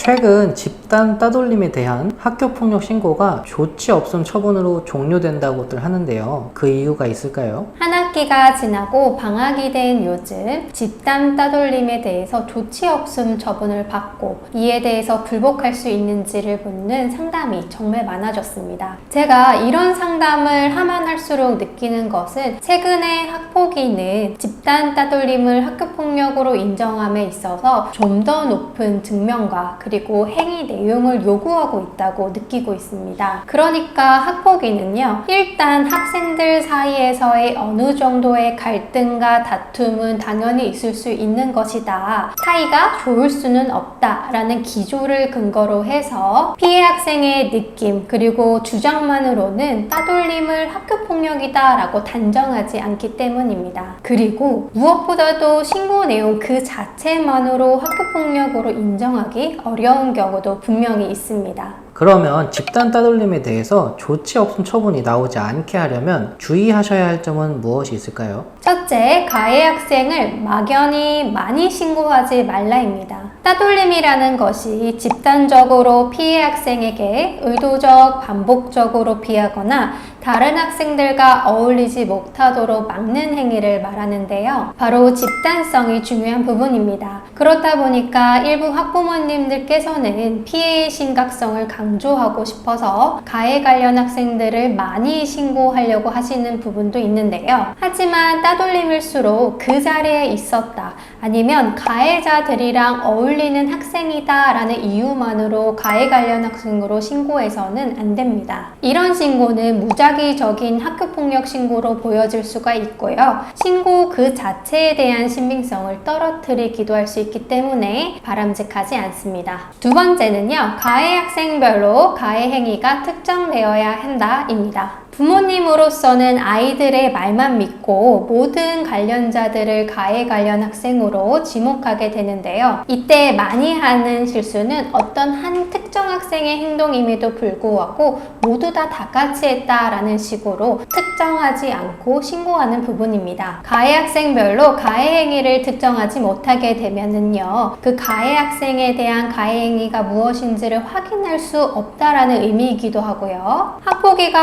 최근 집단 따돌림에 대한 학교폭력 신고가 조치 없음 처분으로 종료된다고들 하는데요. 그 이유가 있을까요? 한 학기가 지나고 방학이 된 요즘 집단 따돌림에 대해서 조치 없음 처분을 받고 이에 대해서 불복할 수 있는지를 묻는 상담이 정말 많아졌습니다. 제가 이런 상담을 하면 할수록 느끼는 것은 최근에 학폭위는 집단 따돌림을 학교폭력으로 인정함에 있어서 좀 더 높은 증명과 그리고 행위 내용을 요구하고 있다고 느끼고 있습니다. 그러니까 학폭위는요, 일단 학생들 사이에서의 어느 정도의 갈등과 다툼은 당연히 있을 수 있는 것이다. 사이가 좋을 수는 없다라는 기조를 근거로 해서 피해 학생의 느낌 그리고 주장만으로는 따돌림을 학교폭력이다 라고 단정하지 않기 때문입니다. 그리고 무엇보다도 신고 내용 그 자체만으로 학교폭력으로 인정하기 어려운 경우도 분명히 있습니다. 그러면 집단 따돌림에 대해서 조치 없음 처분이 나오지 않게 하려면 주의하셔야 할 점은 무엇이 있을까요? 첫째, 가해 학생을 막연히 많이 신고하지 말라입니다. 따돌림이라는 것이 집단적으로 피해 학생에게 의도적, 반복적으로 피하거나 다른 학생들과 어울리지 못하도록 막는 행위를 말하는데요. 바로 집단성이 중요한 부분입니다. 그렇다 보니까 일부 학부모님들께서는 피해의 심각성을 강조하고 싶어서 가해 관련 학생들을 많이 신고하려고 하시는 부분도 있는데요. 하지만 따돌림일수록 그 자리에 있었다, 아니면 가해자들이랑 어울리는 학생이다 라는 이유만으로 가해 관련 학생으로 신고해서는 안 됩니다. 이런 신고는 무작위적인 학교폭력 신고로 보여질 수가 있고요. 신고 그 자체에 대한 신빙성을 떨어뜨리기도 할 수 있기 때문에 바람직하지 않습니다. 두 번째는요, 가해 학생별로 가해 행위가 특정되어야 한다입니다. 부모님으로서는 아이들의 말만 믿고 모든 관련자들을 가해 관련 학생으로 지목하게 되는데요. 이때 많이 하는 실수는 어떤 한 특정 학생의 행동임에도 불구하고 모두 다 같이 했다라는 식으로 특정하지 않고 신고하는 부분입니다. 가해 학생별로 가해 행위를 특정하지 못하게 되면은요, 그 가해 학생에 대한 가해 행위가 무엇인지를 확인할 수 없다라는 의미이기도 하고요. 학폭위가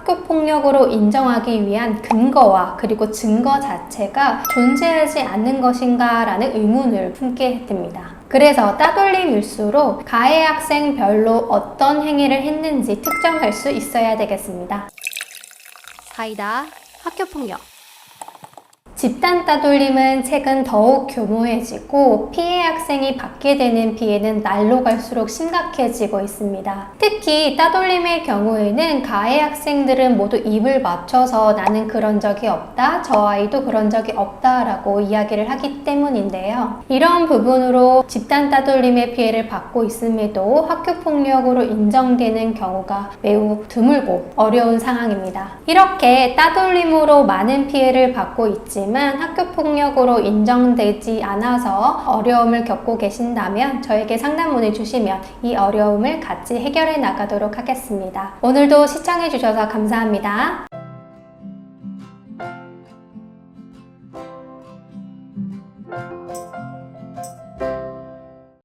학교폭력으로 인정하기 위한 근거와 그리고 증거 자체가 존재하지 않는 것인가 라는 의문을 품게 됩니다. 그래서 따돌림일수록 가해 학생별로 어떤 행위를 했는지 특정할 수 있어야 되겠습니다. 사이다 학교폭력. 집단 따돌림은 최근 더욱 교모해지고 피해 학생이 받게 되는 피해는 날로 갈수록 심각해지고 있습니다. 특히 따돌림의 경우에는 가해 학생들은 모두 입을 맞춰서 나는 그런 적이 없다, 저 아이도 그런 적이 없다 라고 이야기를 하기 때문인데요. 이런 부분으로 집단 따돌림의 피해를 받고 있음에도 학교폭력으로 인정되는 경우가 매우 드물고 어려운 상황입니다. 이렇게 따돌림으로 많은 피해를 받고 있지만 학교폭력으로 인정되지 않아서 어려움을 겪고 계신다면 저에게 상담문을 주시면 이 어려움을 같이 해결해 나가도록 하겠습니다. 오늘도 시청해 주셔서 감사합니다.